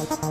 Dober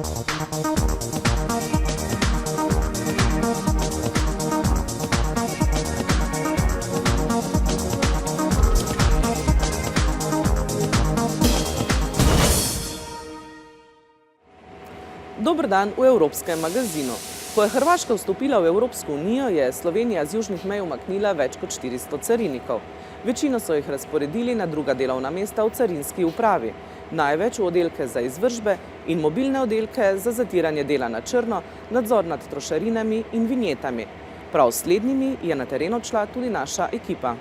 dan v Evropskem magazinu. Ko je Hrvaška vstopila v Evropsko unijo, je Slovenija z južnih mej umaknila več kot 400 carinikov. Večino so jih razporedili na druga delovna mesta v carinski upravi. Največ v oddelke za izvršbe in mobilne oddelke za zatiranje dela na črno, nadzor nad trošarinami in vinjetami. Prav slednjimi je na teren odšla tudi naša ekipa.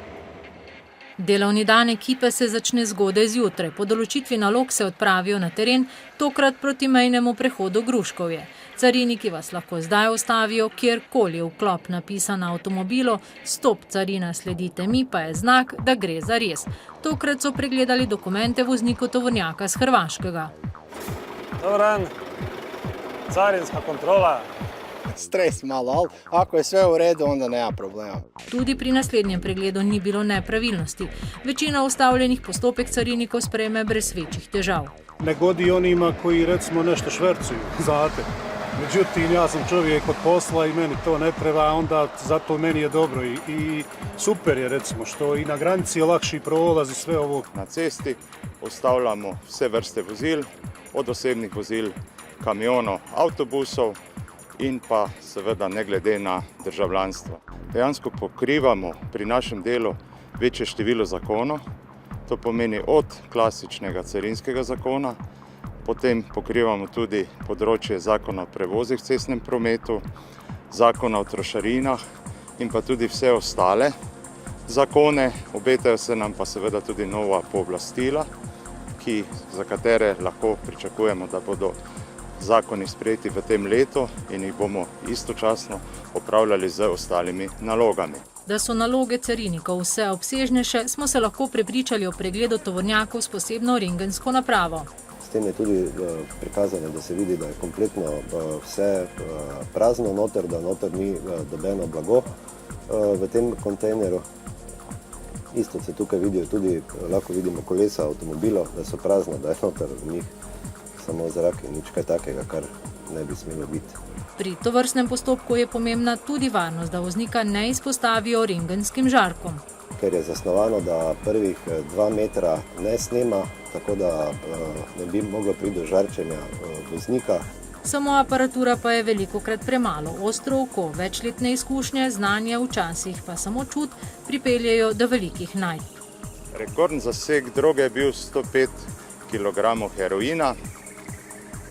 Delovni dan ekipe se začne zgodaj zjutraj. Po določitvi nalog se odpravijo na teren, tokrat proti mejnemu prehodu Gruškovje. Cariniki vas lahko zdaj ustavijo, kjerkoli je vklop napisan na avtomobilu, stop carina sledite mi pa je znak, da gre za res. Tokrat so pregledali dokumente vozniku tovornjaka z Hrvaškega. Dobar dan, carinska kontrola. Stres malo, ali ako je sve u redu, onda nema problema. Tudi pri naslednjem pregledu ni bilo nepravilnosti. Večina ustavljenih postopek carinikov sprejme brez večjih težav. Ne godi onima koji recimo nešto švercuju, znate. Međutim, ja sam čovjek od posla i meni to ne treba, onda zato meni je dobro i super je recimo što i na granici je lakši prolaz i sve ovo. Na cesti ostavljamo vse vrste vozil, od osebnih vozil, kamionov, avtobusov in pa seveda ne glede na državljanstvo. Dejansko pokrivamo pri našem delu večje število zakonov, to pomeni od klasičnega carinskega zakona, potem pokrivamo tudi področje zakona o prevozih v cestnem prometu, zakona o trošarinah in pa tudi vse ostale zakone. Obetajo se nam pa seveda tudi nova pooblastila, za katere lahko pričakujemo, da bodo zakoni sprejeti v tem letu in jih bomo istočasno opravljali z ostalimi nalogami. Da so naloge carinikov vse obsežnejše, smo se lahko prepričali o pregledu tovornjakov s posebno rentgensko napravo. S tem je tudi prikazano, da se vidi, da je kompletno vse prazno noter, da noter ni dobeno blago v tem kontejneru. Isto se tukaj vidijo tudi, lahko vidimo kolesa avtomobilov, da so prazna, da je noter v njih samo zrak in nič kaj takega, kar ne bi smelo biti. Pri tovrstnem postopku je pomembna tudi varnost, da voznika ne izpostavijo rentgenskim žarkom. Ker je zasnovano, da prvih 2 metra ne snema, tako da ne bi moglo priti do žarčenja voznika. Samo aparatura pa je velikokrat premalo. Ostro oko, večletne izkušnje, znanje, včasih pa samo čut pripeljejo do velikih najdb. Rekordni zaseg droge je bil 105 kg heroina.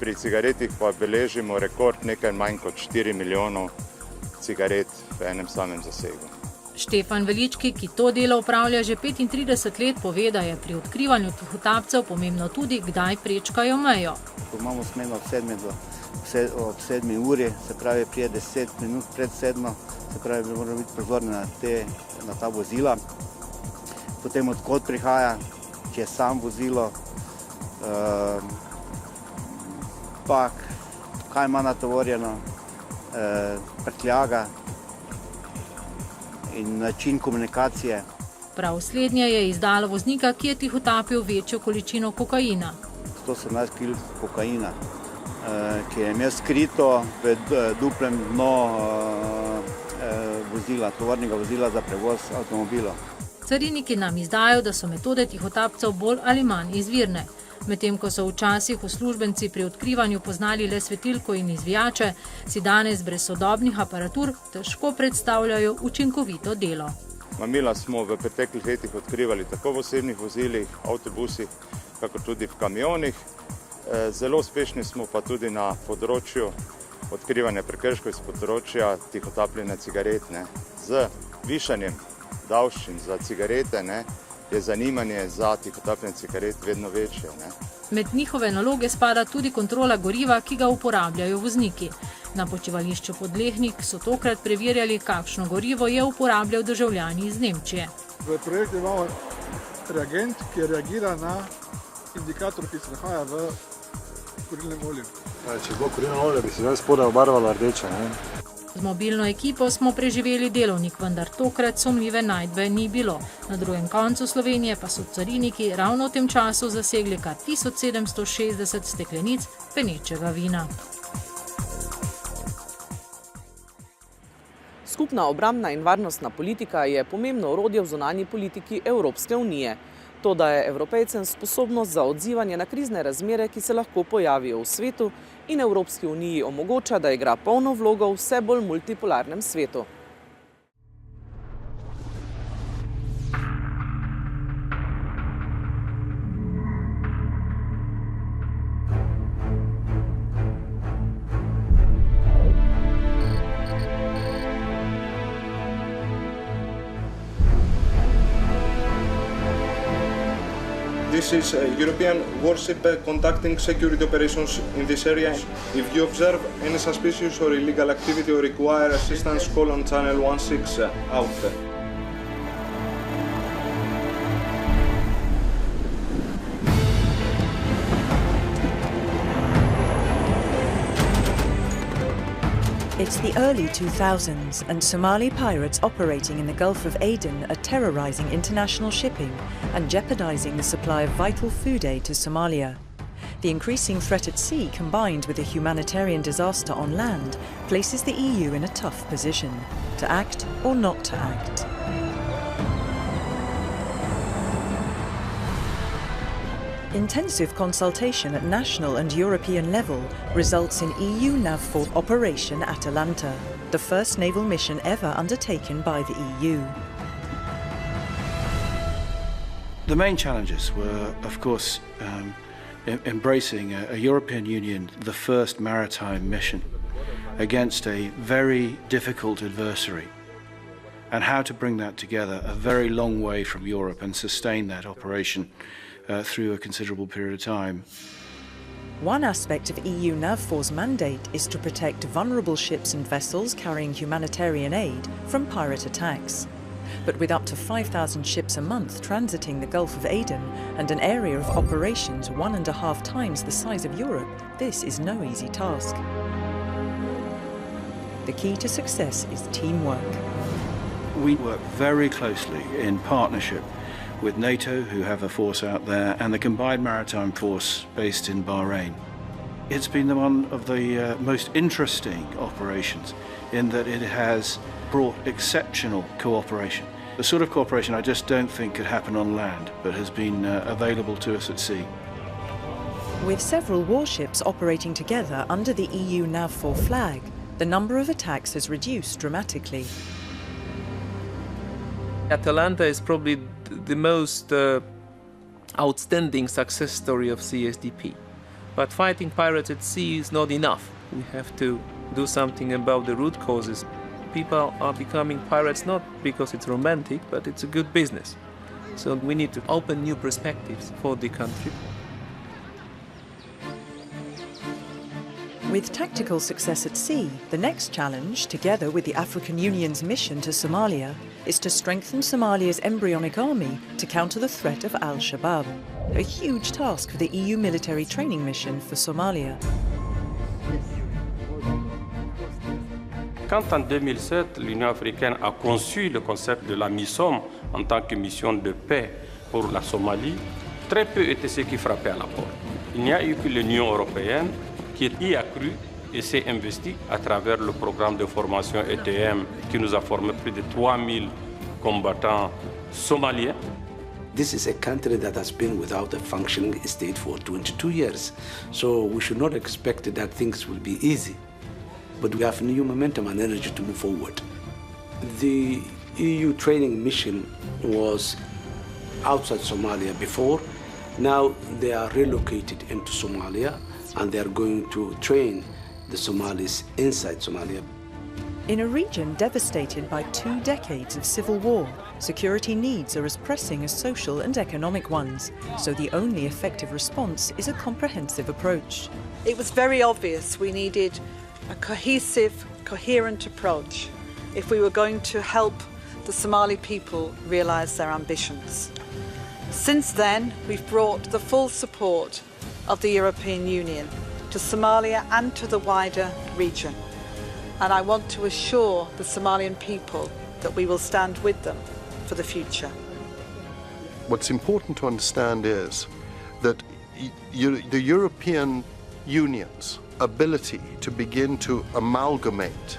Pri cigaretih pa beležimo rekord nekaj manj kot 4 milijonov cigaret v enem samem zasegu. Štefan Velički, ki to delo opravlja že 35 let, pove, da je pri odkrivanju tihotapcev pomembno tudi, kdaj prečkajo mejo. Ko imamo smeno ob 7 uri, se pravi prije 10 minut pred 7, se pravi moramo biti pozorni na ta vozila. Potem odkot prihaja, če je sam vozilo, pak, kaj ima natovorjeno, prtljaga in način komunikacije. Prav slednje je izdalo voznika, ki je tihotapil večjo količino kokaina. 117 kg kokaina, ki je imel skrito v duplem dno vozila, tovornega vozila za prevoz avtomobilov. Cariniki nam izdajo, da so metode tihotapcev bolj ali manj izvirne. Medtem ko so včasih uslužbenci pri odkrivanju poznali le svetilko in izvijače, si danes brez sodobnih aparatur težko predstavljajo učinkovito delo. Mamila smo v preteklih letih odkrivali tako v osebnih vozilih, avtobusih, kako tudi v kamionih. Zelo uspešni smo pa tudi na področju odkrivanja prekrškov iz področja tihotapljenja cigaret. Z višanjem davščin za cigarete je zanimanje za tihotapljenje cigaret vedno večje. Med njihove naloge spada tudi kontrola goriva, ki ga uporabljajo vozniki. Na počivališču Podlehnik so tokrat preverjali, kakšno gorivo je uporabljal državljan iz Nemčije. V projektu imamo reagent, ki reagira na indikator, ki se nahaja v kurilnem olju. Če bo kurilno olje, bi se zdaj spodaj obarvalo rdeče. Z mobilno ekipo smo preživeli delovnik, vendar tokrat sumljive najdbe ni bilo. Na drugem koncu Slovenije pa so cariniki ravno v tem času zasegli kar 1760 steklenic penečega vina. Skupna obrambna in varnostna politika je pomembno orodje v zunanji politiki Evropske unije. To daje Evropejcem sposobnost za odzivanje na krizne razmere, ki se lahko pojavijo v svetu, in Evropski uniji omogoča, da igra polno vlogo v vse bolj multipolarnem svetu. This is a European warship conducting security operations in this area. If you observe any suspicious or illegal activity or require assistance, call on channel 16 out. It's the early 2000s, and Somali pirates operating in the Gulf of Aden are terrorizing international shipping and jeopardizing the supply of vital food aid to Somalia. The increasing threat at sea, combined with a humanitarian disaster on land, places the EU in a tough position, to act or not to act. Intensive consultation at national and European level results in EU NAVFOR Operation Atalanta, the first naval mission ever undertaken by the EU. The main challenges were, of course, embracing a European Union, the first maritime mission, against a very difficult adversary, and how to bring that together a very long way from Europe and sustain that operation through a considerable period of time. One aspect of EU NAVFOR's mandate is to protect vulnerable ships and vessels carrying humanitarian aid from pirate attacks. But with up to 5,000 ships a month transiting the Gulf of Aden and an area of operations 1.5 times the size of Europe, this is no easy task. The key to success is teamwork. We work very closely in partnership with NATO, who have a force out there, and the Combined Maritime Force based in Bahrain. It's been one of the most interesting operations in that it has brought exceptional cooperation. The sort of cooperation I just don't think could happen on land, but has been available to us at sea. With several warships operating together under the EU NAVFOR flag, the number of attacks has reduced dramatically. Atalanta is probably the most outstanding success story of CSDP. But fighting pirates at sea is not enough. We have to do something about the root causes. People are becoming pirates not because it's romantic, but it's a good business. So we need to open new perspectives for the country. With tactical success at sea, the next challenge, together with the African Union's mission to Somalia, is to strengthen Somalia's embryonic army to counter the threat of Al-Shabaab, a huge task for the EU military training mission for Somalia. Quand en 2007, l'Union africaine a conçu le concept de la MISOM en tant que mission de paix pour la Somalie, très peu étaient ceux qui frappaient à la porte. Il n'y a eu que l'Union européenne qui y a cru et s'est investi à travers le programme de formation ETM qui nous a formé plus de 3000 combattants somaliens. This is a country that has been without a functioning state for 22 years. So we should not expect that things will be easy. But we have new momentum and energy to move forward. The EU training mission was outside Somalia before. Now they are relocated into Somalia and they are going to train the Somalis inside Somalia. In a region devastated by 2 decades of civil war, security needs are as pressing as social and economic ones, so the only effective response is a comprehensive approach. It was very obvious we needed a cohesive, coherent approach if we were going to help the Somali people realise their ambitions. Since then, we've brought the full support of the European Union to Somalia and to the wider region. And I want to assure the Somalian people that we will stand with them for the future. What's important to understand is that the European Union's ability to begin to amalgamate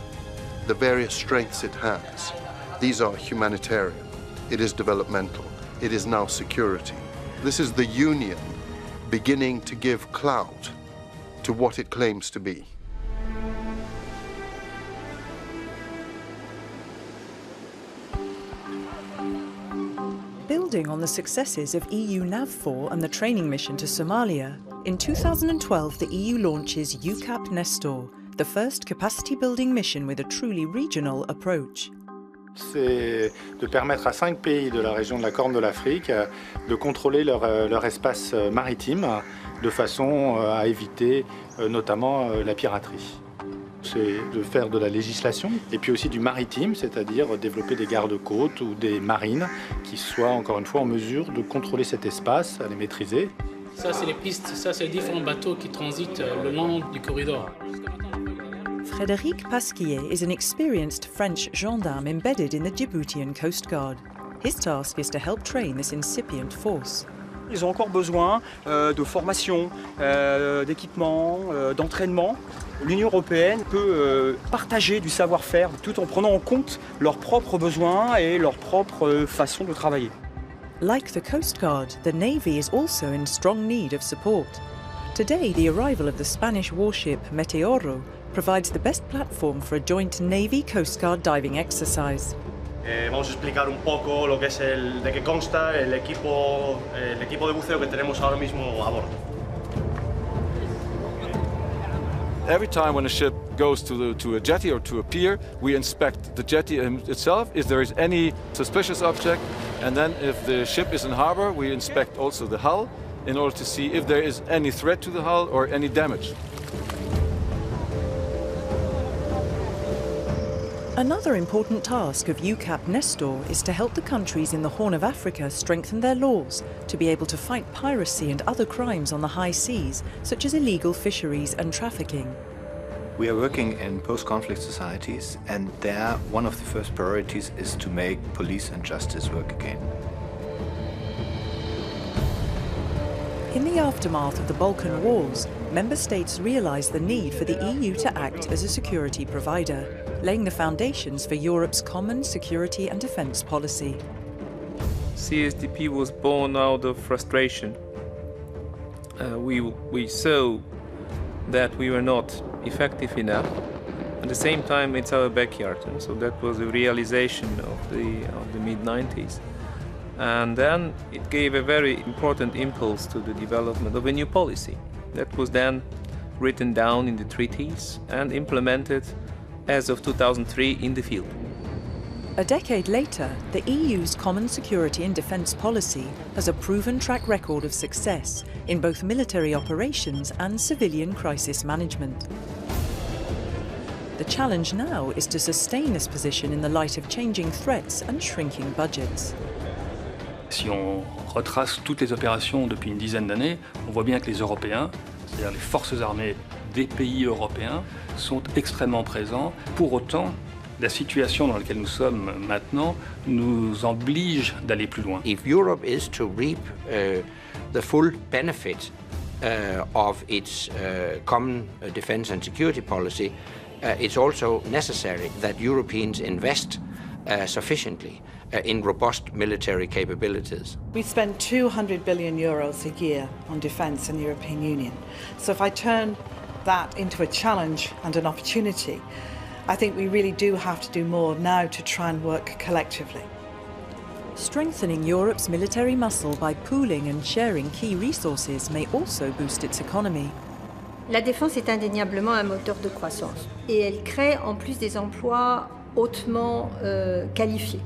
the various strengths it has, these are humanitarian, it is developmental, it is now security. This is the Union beginning to give clout to what it claims to be. Building on the successes of EU NAVFOR and the training mission to Somalia, in 2012 the EU launches UCAP Nestor, the first capacity-building mission with a truly regional approach. C'est de permettre à 5 pays de la région de la Corne de l'Afrique de contrôler leur espace maritime de façon à éviter notamment la piraterie. C'est de faire de la législation et puis aussi du maritime, c'est-à-dire développer des gardes-côtes ou des marines qui soient encore une fois en mesure de contrôler cet espace, à les maîtriser. Ça, c'est les pistes, ça, c'est les différents bateaux qui transitent le long du corridor. Frédéric Pasquier is an experienced French gendarme embedded in the Djiboutian Coast Guard. His task is to help train this incipient force. Ils ont encore besoin de formation, d'équipement, d'entraînement. L'Union européenne peut partager du savoir-faire tout en prenant en compte leurs propres besoins et leur propre façon de travailler. Like the Coast Guard, the Navy is also in strong need of support. Today, the arrival of the Spanish warship Meteoro provides the best platform for a joint Navy-Coast Guard diving exercise. Vamos a explicar un poco lo que es de qué consta el equipo de buceo que tenemos ahora mismo a bordo. Every time when a ship goes to a jetty or to a pier, we inspect the jetty itself, if there is any suspicious object, and then if the ship is in harbor, we inspect also the hull in order to see if there is any threat to the hull or any damage. Another important task of UCAP Nestor is to help the countries in the Horn of Africa strengthen their laws to be able to fight piracy and other crimes on the high seas, such as illegal fisheries and trafficking. We are working in post-conflict societies, and there one of the first priorities is to make police and justice work again. In the aftermath of the Balkan Wars, member states realised the need for the EU to act as a security provider, laying the foundations for Europe's common security and defence policy. CSDP was born out of frustration. We saw that we were not effective enough. At the same time, it's our backyard, and so that was a realization of the mid-90s. And then it gave a very important impulse to the development of a new policy that was then written down in the treaties and implemented as of 2003 in the field. A decade later, the EU's common security and defence policy has a proven track record of success in both military operations and civilian crisis management. The challenge now is to sustain this position in the light of changing threats and shrinking budgets. Si on retrace toutes les opérations depuis une dizaine d'années, on voit bien que les Européens, c'est-à-dire les forces armées des pays européens, sont extrêmement présents. Pour autant, la situation dans laquelle nous sommes maintenant nous oblige d'aller plus loin. If Europe is to reap the full benefit of its common defense and security policy, it's also necessary that Europeans invest sufficiently in robust military capabilities. We spend 200 billion euros a year on defence in the European Union. So if I turn that into a challenge and an opportunity, I think we really do have to do more now to try and work collectively. Strengthening Europe's military muscle by pooling and sharing key resources may also boost its economy. La défense est indéniablement un moteur de croissance et elle crée en plus des emplois hautement qualifiés.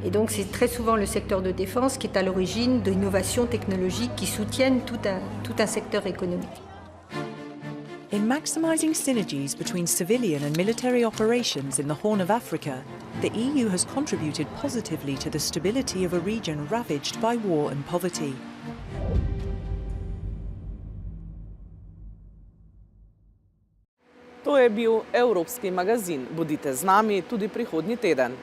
Et donc c'est très souvent le secteur de défense qui est à l'origine d'innovations technologiques qui soutiennent tout un secteur économique. In maximising synergies between civilian and military operations in the Horn of Africa, the EU has contributed positively to the stability of a region ravaged by war and poverty. To je bil Evropski magazin. Bodite z nami tudi prihodnji teden.